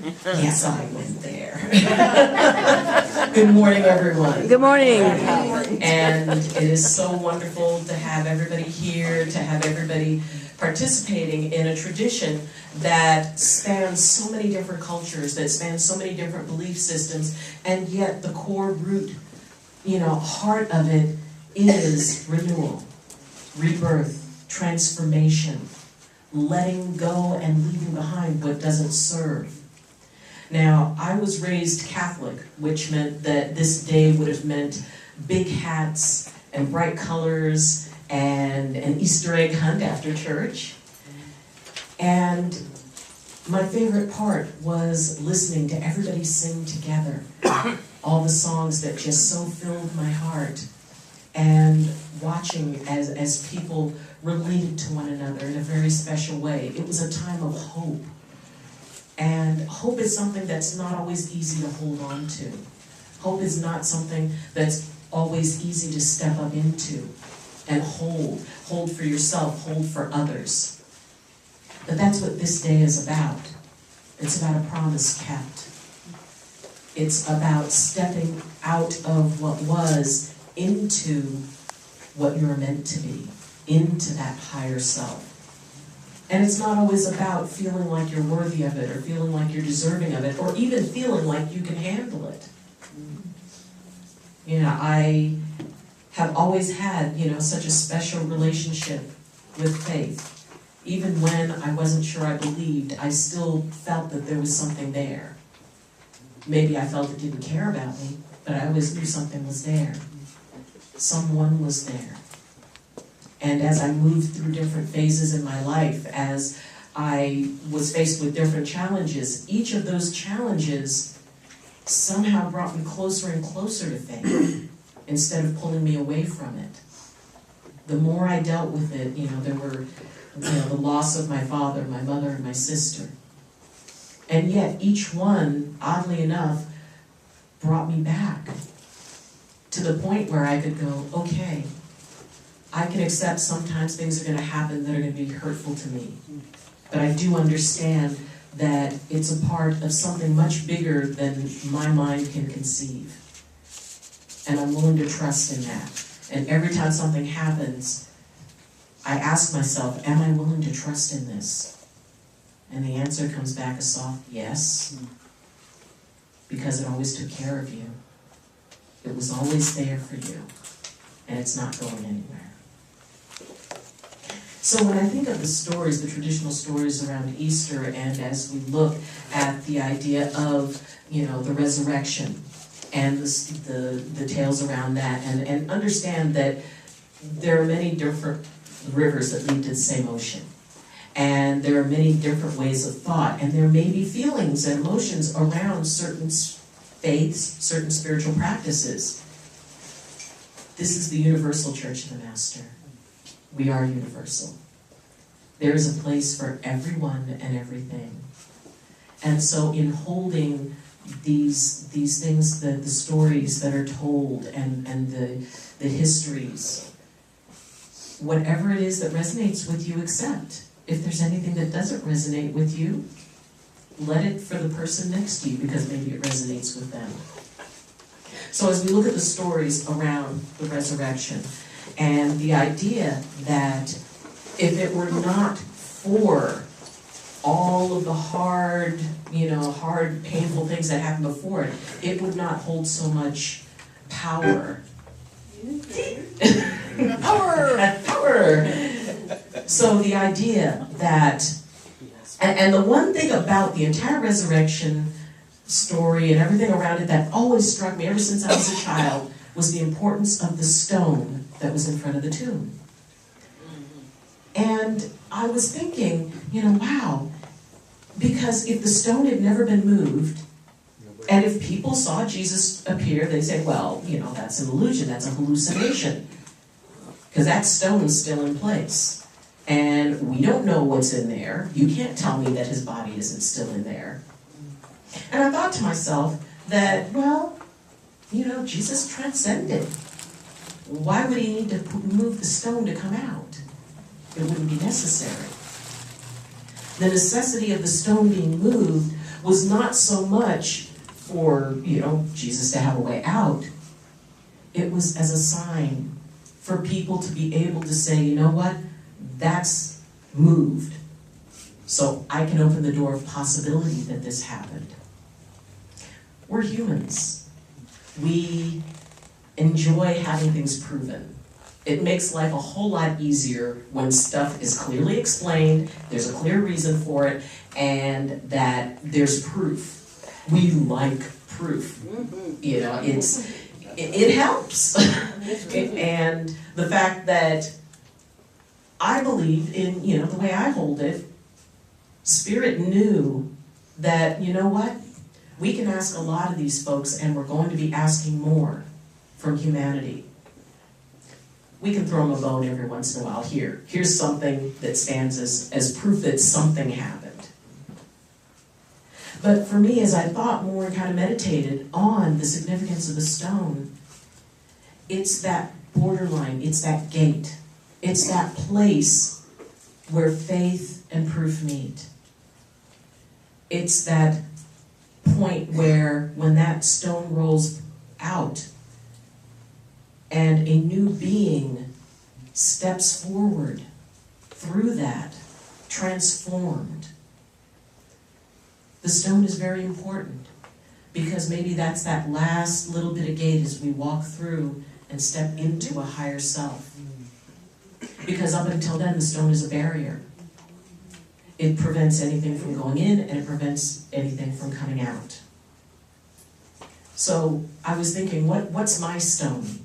Yes, I went there. Good morning, everyone. Good morning. And it is so wonderful to have everybody here, to have everybody participating in a tradition that spans so many different cultures, that spans so many different belief systems, and yet the core root, heart of it is renewal, rebirth, transformation, letting go and leaving behind what doesn't serve. Now, I was raised Catholic, which meant that this day would have meant big hats and bright colors and an Easter egg hunt after church. And my favorite part was listening to everybody sing together, all the songs that just so filled my heart, and watching as people related to one another in a very special way. It was a time of hope. And hope is something that's not always easy to hold on to. Hope is not something that's always easy to step up into and hold. Hold for yourself, hold for others. But that's what this day is about. It's about a promise kept. It's about stepping out of what was into what you're meant to be, into that higher self. And it's not always about feeling like you're worthy of it, or feeling like you're deserving of it, or even feeling like you can handle it. I have always had, such a special relationship with faith. Even when I wasn't sure I believed, I still felt that there was something there. Maybe I felt it didn't care about me, but I always knew something was there. Someone was there. And as I moved through different phases in my life, as I was faced with different challenges, each of those challenges somehow brought me closer and closer to faith, instead of pulling me away from it. The more I dealt with it, there were, the loss of my father, my mother, and my sister. And yet each one, oddly enough, brought me back to the point where I could go, okay, I can accept sometimes things are going to happen that are going to be hurtful to me. But I do understand that it's a part of something much bigger than my mind can conceive. And I'm willing to trust in that. And every time something happens, I ask myself, am I willing to trust in this? And the answer comes back a soft yes, because it always took care of you. It was always there for you, and it's not going anywhere. So when I think of the stories, the traditional stories around Easter, and as we look at the idea of, the resurrection and the tales around that, and understand that there are many different rivers that lead to the same ocean. And there are many different ways of thought, and there may be feelings and emotions around certain faiths, certain spiritual practices. This is the universal Church of the Master. We are universal. There is a place for everyone and everything. And so in holding these things, the stories that are told, and the histories, whatever it is that resonates with you, accept. If there's anything that doesn't resonate with you, let it for the person next to you, because maybe it resonates with them. So as we look at the stories around the resurrection, and the idea that if it were not for all of the hard, painful things that happened before it, it would not hold so much power. Power! So the idea that, and the one thing about the entire resurrection story and everything around it that always struck me ever since I was a child was the importance of the stone that was in front of the tomb. And I was thinking, wow, because if the stone had never been moved, and if people saw Jesus appear, they'd say, well, that's an illusion, that's a hallucination, because that stone's still in place. And we don't know what's in there. You can't tell me that his body isn't still in there. And I thought to myself that, well, Jesus transcended. Why would he need to move the stone to come out? It wouldn't be necessary. The necessity of the stone being moved was not so much for, Jesus to have a way out. It was as a sign for people to be able to say, you know what, that's moved. So I can open the door of possibility that this happened. We're humans. We enjoy having things proven. It makes life a whole lot easier when stuff is clearly explained, there's a clear reason for it, and that there's proof. We like proof. It helps. And the fact that I believe in, the way I hold it, Spirit knew that, you know what? We can ask a lot of these folks, and we're going to be asking more from humanity. We can throw them a bone every once in a while. Here's something that stands as proof that something happened. But for me, as I thought more and kind of meditated on the significance of the stone, it's that borderline, it's that gate, it's that place where faith and proof meet. It's that point where when that stone rolls out and a new being steps forward through that, transformed. The stone is very important because maybe that's that last little bit of gate as we walk through and step into a higher self. Because up until then, the stone is a barrier. It prevents anything from going in, and it prevents anything from coming out. So I was thinking, what's my stone?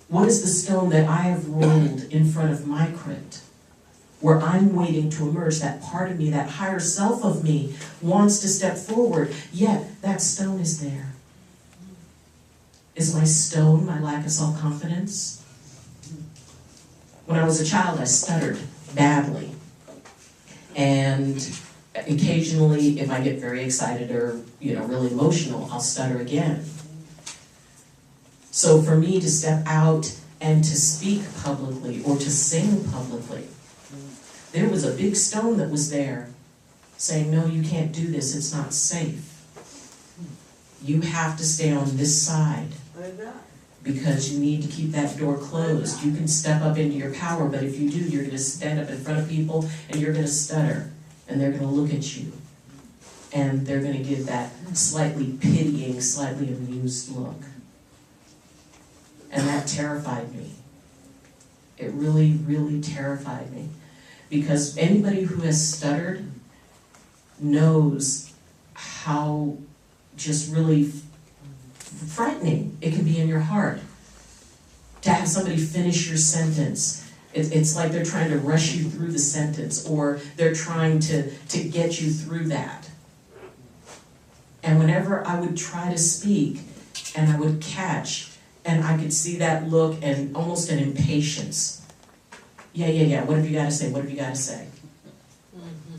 What is the stone that I have rolled in front of my crypt, where I'm waiting to emerge? That part of me, that higher self of me, wants to step forward, yet that stone is there. Is my stone my lack of self-confidence? When I was a child, I stuttered badly. And occasionally, if I get very excited or, really emotional, I'll stutter again. So for me to step out and to speak publicly or to sing publicly, there was a big stone that was there saying, no, you can't do this, it's not safe. You have to stay on this side because you need to keep that door closed. You can step up into your power, but if you do, you're going to stand up in front of people and you're going to stutter, and they're going to look at you, and they're going to give that slightly pitying, slightly amused look. And that terrified me. It really, really terrified me. Because anybody who has stuttered knows how just really frightening it can be in your heart to have somebody finish your sentence. It's like they're trying to rush you through the sentence, or they're trying to get you through that. And whenever I would try to speak and I would catch, and I could see that look and almost an impatience. Yeah, what have you got to say? What have you got to say?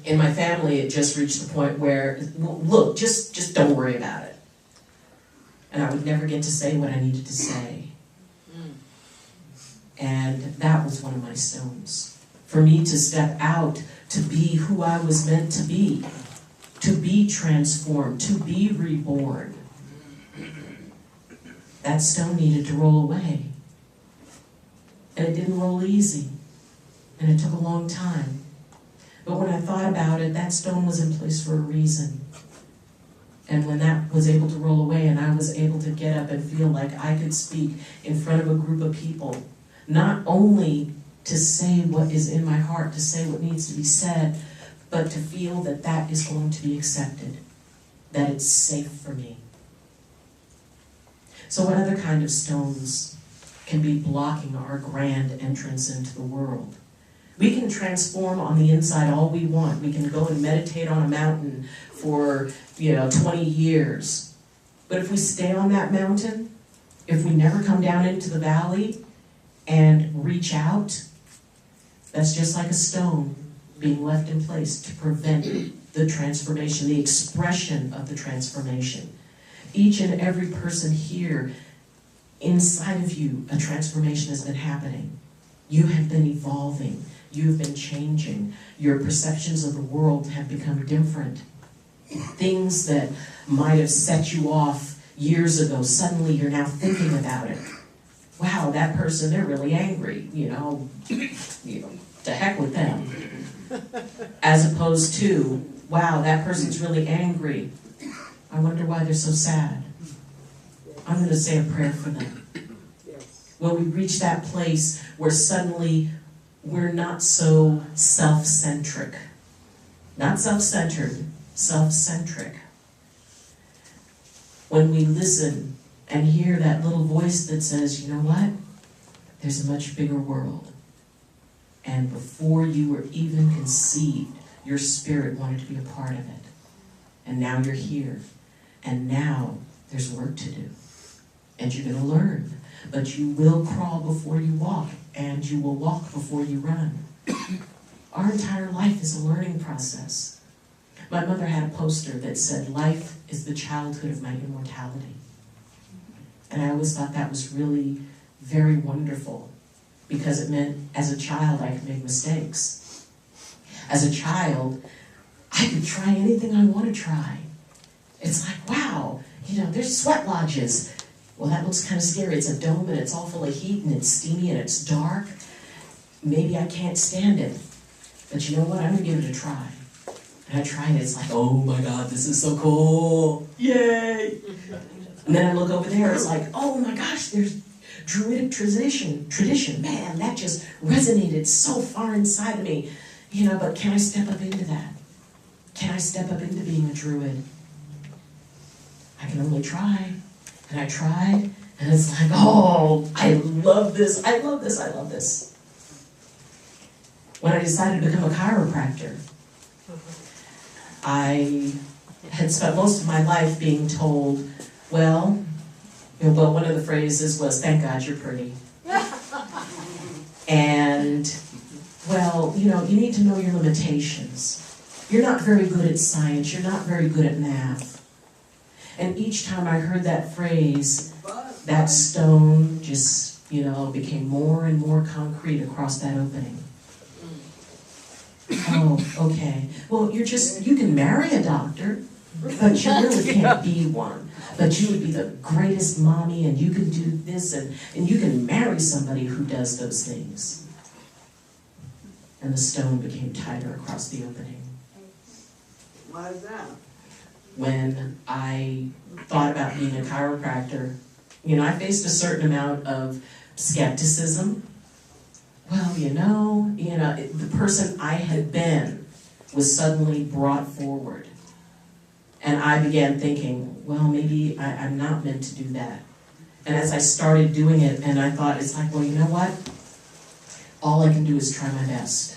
In my family, it just reached the point where, look, just don't worry about it. And I would never get to say what I needed to say. And that was one of my stones. For me to step out, to be who I was meant to be transformed, to be reborn. That stone needed to roll away. And it didn't roll easy. And it took a long time. But when I thought about it, that stone was in place for a reason. And when that was able to roll away and I was able to get up and feel like I could speak in front of a group of people, not only to say what is in my heart, to say what needs to be said, but to feel that that is going to be accepted, that it's safe for me. So what other kind of stones can be blocking our grand entrance into the world? We can transform on the inside all we want. We can go and meditate on a mountain for, 20 years. But if we stay on that mountain, if we never come down into the valley and reach out, that's just like a stone being left in place to prevent the transformation, the expression of the transformation. Each and every person here, inside of you, a transformation has been happening. You have been evolving. You've been changing. Your perceptions of the world have become different. Things that might have set you off years ago, suddenly you're now thinking about it. Wow, that person, they're really angry, to heck with them. As opposed to, wow, that person's really angry. I wonder why they're so sad. I'm going to say a prayer for them. When we reach that place where suddenly we're not so self-centric. Not self-centered, self-centric. When we listen and hear that little voice that says, you know what? There's a much bigger world. And before you were even conceived, your spirit wanted to be a part of it. And now you're here. And now there's work to do. And you're going to learn. But you will crawl before you walk. And you will walk before you run. Our entire life is a learning process. My mother had a poster that said, life is the childhood of my immortality. And I always thought that was really very wonderful. Because it meant, as a child, I could make mistakes. As a child, I could try anything I want to try. It's like, wow, there's sweat lodges. Well, that looks kind of scary. It's a dome, and it's all full of heat, and it's steamy, and it's dark. Maybe I can't stand it. But you know what? I'm going to give it a try. And I tried it. It's like, oh my God, this is so cool. Yay! And then I look over there. It's like, oh my gosh, there's Druidic tradition. Man, that just resonated so far inside of me. But can I step up into that? Can I step up into being a Druid? I can only try. And I tried, and it's like, oh, I love this. I love this. I love this. When I decided to become a chiropractor, I had spent most of my life being told, well, one of the phrases was, thank God you're pretty. And, well, you need to know your limitations. You're not very good at science. You're not very good at math. And each time I heard that phrase, that stone just, became more and more concrete across that opening. Oh, okay. Well, you can marry a doctor, but you really can't be one. But you would be the greatest mommy, and you can do this, and you can marry somebody who does those things. And the stone became tighter across the opening. Why is that? When I thought about being a chiropractor, I faced a certain amount of skepticism. Well, the person I had been was suddenly brought forward. And I began thinking, well, maybe I'm not meant to do that. And as I started doing it, and I thought, it's like, well, you know what? All I can do is try my best.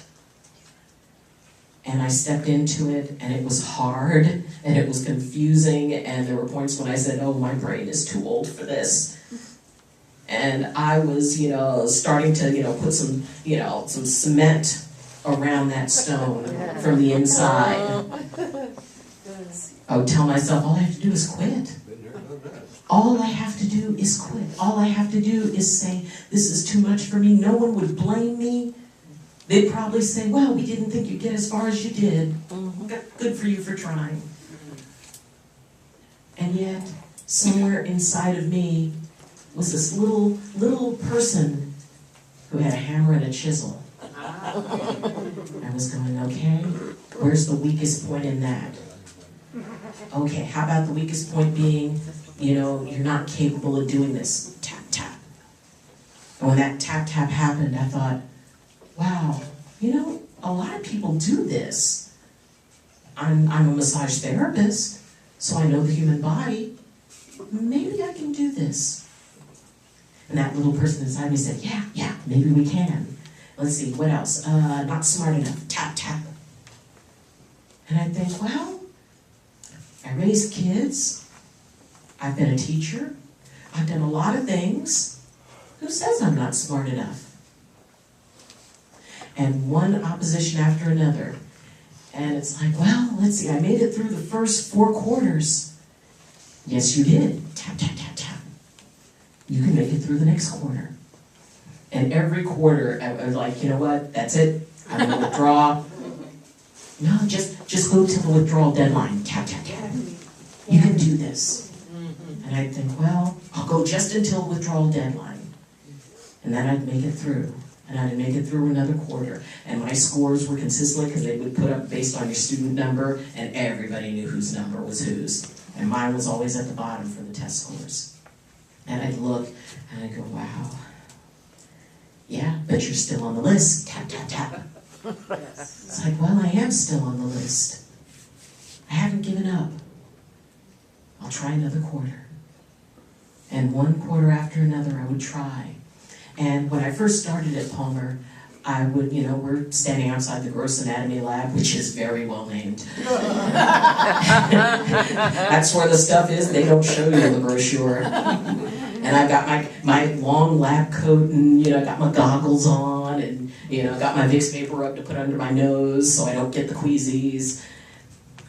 And I stepped into it, and it was hard, and it was confusing, and there were points when I said, oh, my brain is too old for this. And I was, starting to, put some cement around that stone from the inside. I would tell myself, all I have to do is quit. All I have to do is quit. All I have to do is say, this is too much for me. No one would blame me. They'd probably say, well, we didn't think you'd get as far as you did. Good for you for trying. And yet, somewhere inside of me was this little person who had a hammer and a chisel. I was going, okay, where's the weakest point in that? Okay, how about the weakest point being, you're not capable of doing this. Tap, tap. And when that tap, tap happened, I thought, wow, a lot of people do this. I'm a massage therapist, so I know the human body. Maybe I can do this. And that little person inside me said, yeah, maybe we can. Let's see, what else? Not smart enough. Tap, tap. And I think, well, I raised kids. I've been a teacher. I've done a lot of things. Who says I'm not smart enough? And one opposition after another. And it's like, well, let's see, I made it through the first 4 quarters. Yes, you did. Tap, tap, tap, tap. You can make it through the next quarter. And every quarter, I was like, you know what, that's it. I'm going to withdraw. No, just go to the withdrawal deadline. Tap, tap, tap. You can do this. And I'd think, well, I'll go just until withdrawal deadline. And then I'd make it through. And I'd make it through another quarter. And my scores were consistently, because they would put up based on your student number, and everybody knew whose number was whose. And mine was always at the bottom for the test scores. And I'd look, and I'd go, wow. Yeah, but you're still on the list. Tap, tap, tap. It's like, well, I am still on the list. I haven't given up. I'll try another quarter. And one quarter after another, I would try. And when I first started at Palmer, I would, we're standing outside the gross anatomy lab, which is very well named. That's where the stuff is they don't show you in the brochure. And I've got my long lab coat, and got my goggles on, and got my Vicks vapor rub to put under my nose so I don't get the queasies.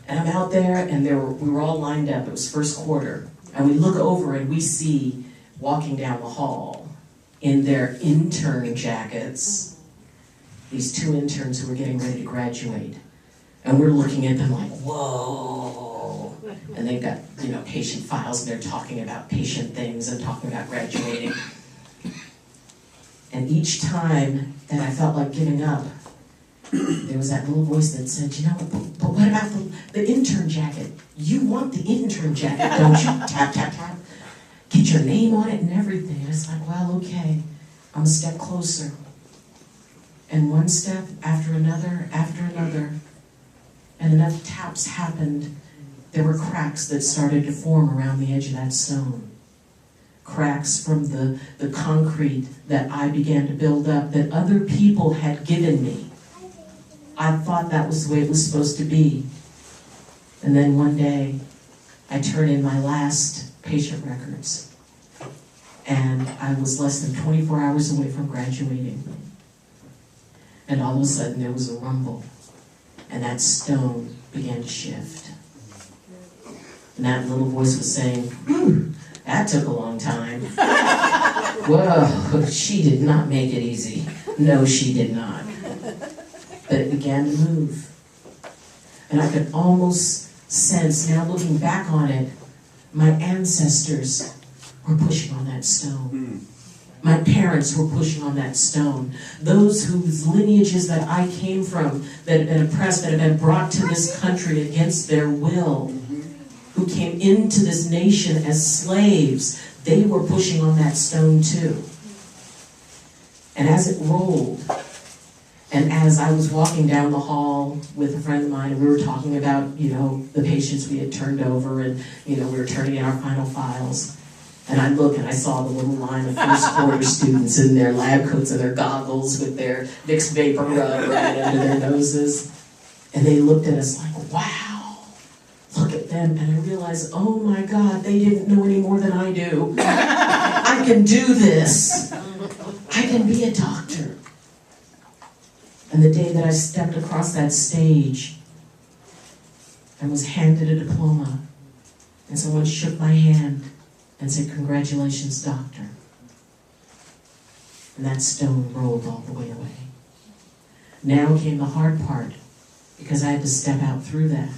And I'm out there, and we were all lined up. It was first quarter, and we look over and we see walking down the hall in their intern jackets these two interns who were getting ready to graduate, and we're looking at them like, whoa. And they've got patient files, and they're talking about patient things and talking about graduating. And each time that I felt like giving up, there was that little voice that said, but what about the intern jacket? You want the intern jacket, don't you? Tap, tap, tap. Get your name on it and everything. And it's like, well, okay, I'm a step closer. And one step after another, and enough taps happened, there were cracks that started to form around the edge of that stone. Cracks from the concrete that I began to build up that other people had given me. I thought that was the way it was supposed to be. And then one day, I turned in my last patient records. And I was less than 24 hours away from graduating. And all of a sudden, there was a rumble. And that stone began to shift. And that little voice was saying, that took a long time. Whoa, she did not make it easy. No, she did not. But it began to move. And I could almost sense, now looking back on it, my ancestors were pushing on that stone. My parents were pushing on that stone. Those whose lineages that I came from, that had been oppressed, that had been brought to this country against their will, who came into this nation as slaves, they were pushing on that stone too. And as it rolled, and as I was walking down the hall with a friend of mine, and we were talking about, the patients we had turned over, and, we were turning in our final files. And I look and I saw the little line of first quarter students in their lab coats and their goggles with their Vicks vapor rub right under their noses. And they looked at us like, wow, look at them. And I realized, oh my God, they didn't know any more than I do. I can do this. I can be a doctor. And the day that I stepped across that stage and was handed a diploma, and someone shook my hand and said, congratulations, doctor. And that stone rolled all the way away. Now came the hard part, because I had to step out through that.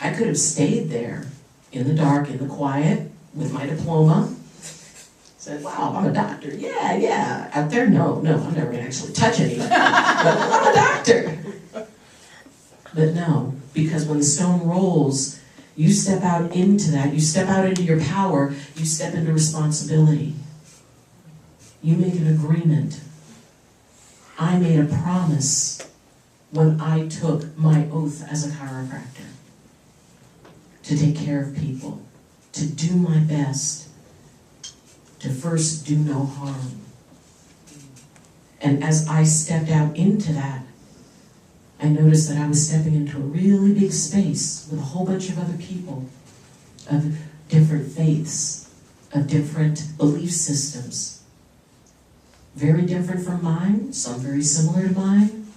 I could have stayed there in the dark, in the quiet, with my diploma. Said, wow, I'm a doctor. Yeah. Out there, no, I'm never going to actually touch anyone. But I'm a doctor. But no, because when the stone rolls, you step out into that. You step out into your power. You step into responsibility. You make an agreement. I made a promise when I took my oath as a chiropractor to take care of people, to do my best, to first do no harm. And as I stepped out into that, I noticed that I was stepping into a really big space with a whole bunch of other people of different faiths, of different belief systems. Very different from mine, some very similar to mine,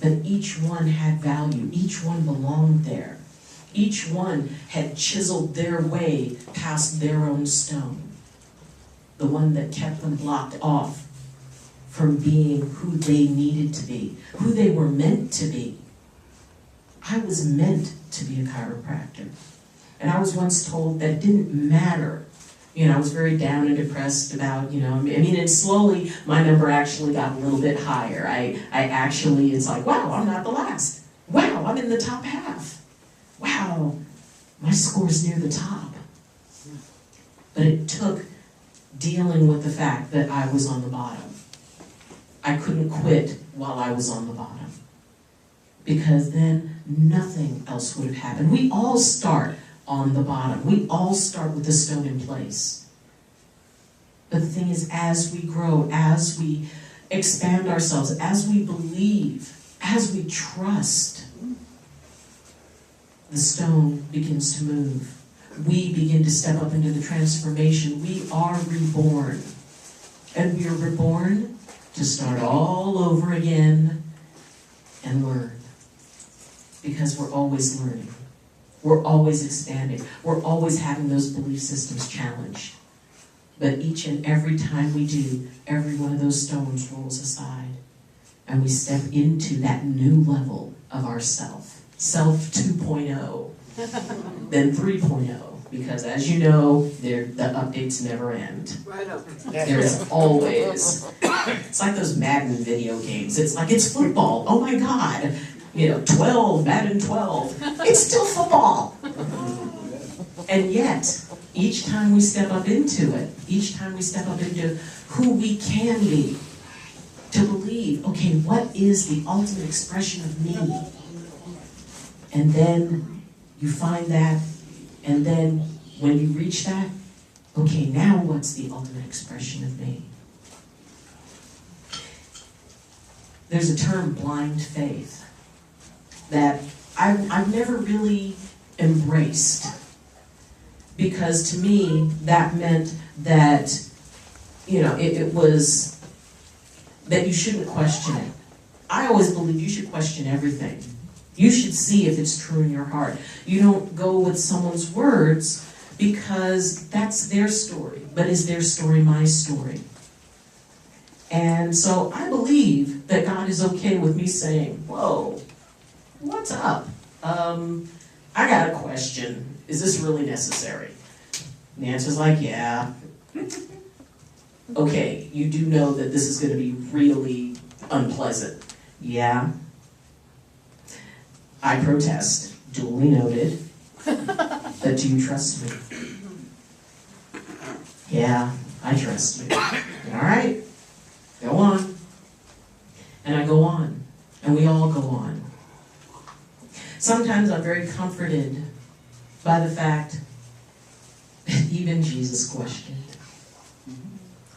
but each one had value. Each one belonged there. Each one had chiseled their way past their own stone, the one that kept them blocked off from being who they needed to be, who they were meant to be. I was meant to be a chiropractor. And I was once told that it didn't matter. You know, I was very down and depressed about, and slowly my number actually got a little bit higher. I actually, it's like, wow, I'm not the last. Wow, I'm in the top half. Wow, my score's near the top. But it took dealing with the fact that I was on the bottom. I couldn't quit while I was on the bottom, because then nothing else would have happened. We all start on the bottom. We all start with the stone in place. But the thing is, as we grow, as we expand ourselves, as we believe, as we trust, the stone begins to move. We begin to step up into the transformation. We are reborn. And we are reborn to start all over again and learn. Because we're always learning. We're always expanding. We're always having those belief systems challenged. But each and every time we do, every one of those stones rolls aside. And we step into that new level of ourself. Self 2.0. Then 3.0. Because as you know, the updates never end. Right up. There's always. It's like those Madden video games. It's like it's football. Oh my God. 12, Madden 12. It's still football. And yet, each time we step up into it, each time we step up into who we can be, to believe, okay, what is the ultimate expression of me? And then you find that, and then when you reach that, okay, now what's the ultimate expression of me? There's a term, blind faith, that I've never really embraced. Because to me, that meant that, it was that you shouldn't question it. I always believe you should question everything. You should see if it's true in your heart. You don't go with someone's words because that's their story. But is their story my story? And so I believe that God is okay with me saying, whoa, what's up? I got a question. Is this really necessary? And the answer's like, yeah. Okay, you do know that this is going to be really unpleasant. Yeah. I protest, duly noted, but do you trust me? Yeah, I trust you. All right, go on. And I go on, and we all go on. Sometimes I'm very comforted by the fact that even Jesus questioned.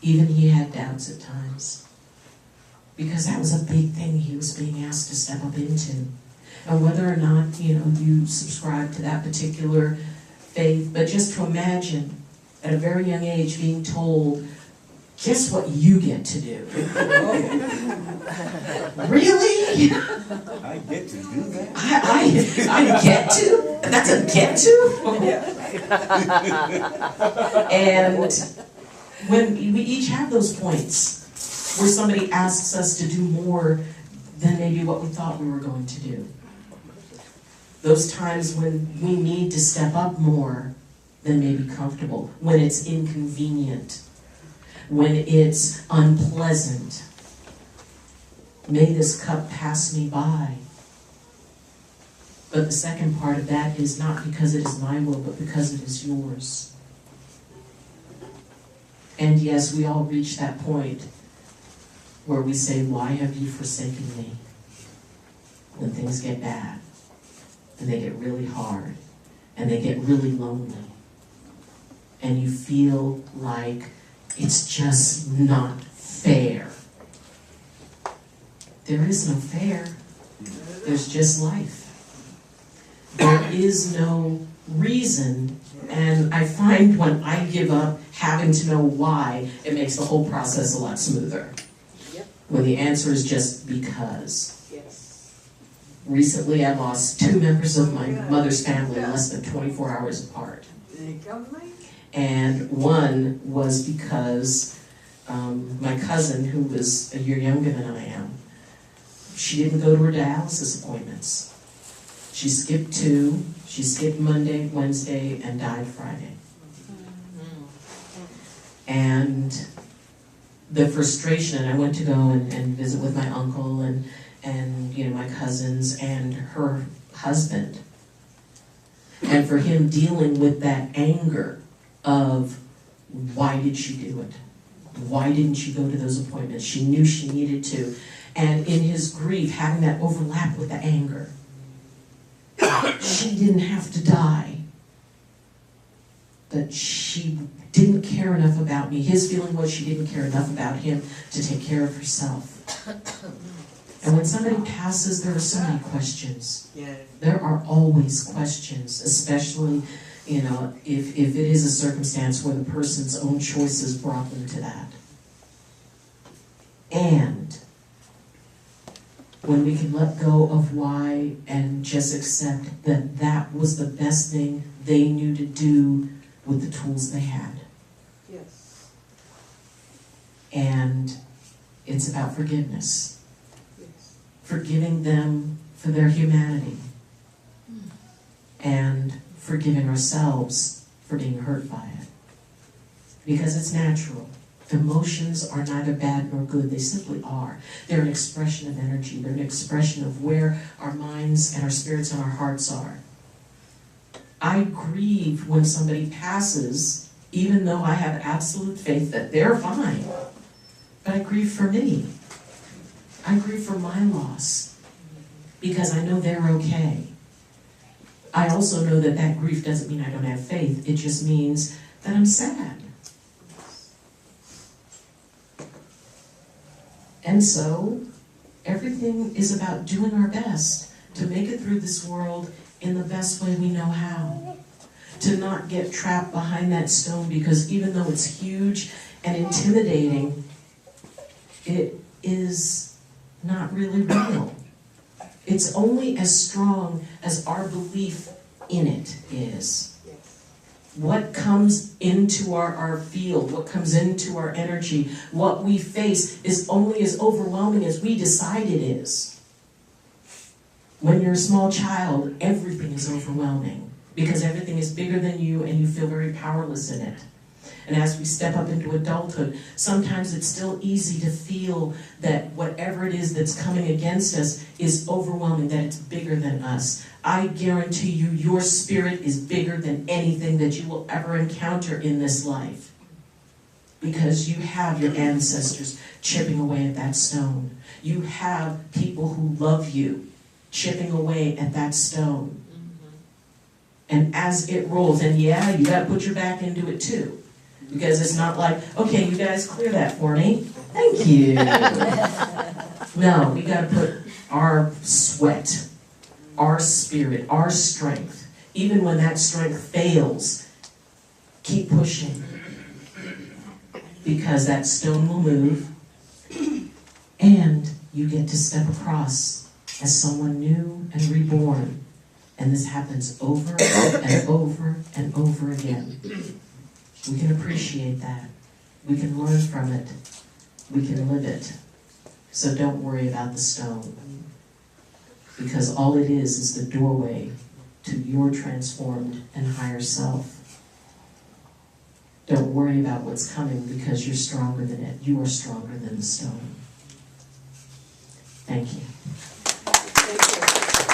Even he had doubts at times. Because that was a big thing he was being asked to step up into. And whether or not, you subscribe to that particular faith, but just to imagine at a very young age being told, guess what you get to do? Really? I get to do that? I get to? That's a get to? And when we each have those points where somebody asks us to do more than maybe what we thought we were going to do. Those times when we need to step up more than maybe comfortable, when it's inconvenient, when it's unpleasant. May this cup pass me by. But the second part of that is not because it is my will, but because it is yours. And yes, we all reach that point where we say, why have you forsaken me? When things get bad, and they get really hard, and they get really lonely, and you feel like it's just not fair. There is no fair. There's just life. There is no reason, and I find when I give up having to know why, it makes the whole process a lot smoother. Yep. When the answer is just because. Yes. Recently I lost 2 members of my mother's family less than 24 hours apart. And one was because my cousin, who was a year younger than I am, she didn't go to her dialysis appointments. She skipped 2, She skipped Monday, Wednesday, and died Friday. And the frustration, and I went to go and visit with my uncle and my cousins and her husband. And for him dealing with that anger of, why did she do it? Why didn't she go to those appointments? She knew she needed to. And in his grief, having that overlap with the anger. She didn't have to die. But she didn't care enough about me. His feeling was she didn't care enough about him to take care of herself. And when somebody passes, there are so many questions. There are always questions, especially, if it is a circumstance where the person's own choices brought them to that. And when we can let go of why and just accept that that was the best thing they knew to do with the tools they had. Yes. And it's about forgiveness. Yes. Forgiving them for their humanity. And forgiving ourselves for being hurt by it. Because it's natural. Emotions are neither bad nor good. They simply are. They're an expression of energy. They're an expression of where our minds and our spirits and our hearts are. I grieve when somebody passes, even though I have absolute faith that they're fine. But I grieve for me. I grieve for my loss. Because I know they're okay. I also know that that grief doesn't mean I don't have faith. It just means that I'm sad. And so, everything is about doing our best to make it through this world in the best way we know how. To not get trapped behind that stone, because even though it's huge and intimidating, it is not really real. It's only as strong as our belief in it is. What comes into our field, what comes into our energy, what we face is only as overwhelming as we decide it is. When you're a small child, everything is overwhelming because everything is bigger than you and you feel very powerless in it. And as we step up into adulthood, sometimes it's still easy to feel that whatever it is that's coming against us is overwhelming, that it's bigger than us. I guarantee you, your spirit is bigger than anything that you will ever encounter in this life. Because you have your ancestors chipping away at that stone. You have people who love you chipping away at that stone. And as it rolls, and yeah, you got to put your back into it too. Because it's not like, okay, you guys clear that for me. Thank you. No, we got to put our sweat, our spirit, our strength. Even when that strength fails, keep pushing. Because that stone will move. And you get to step across as someone new and reborn. And this happens over and over and over again. We can appreciate that. We can learn from it. We can live it. So don't worry about the stone. Because all it is the doorway to your transformed and higher self. Don't worry about what's coming because you're stronger than it. You are stronger than the stone. Thank you.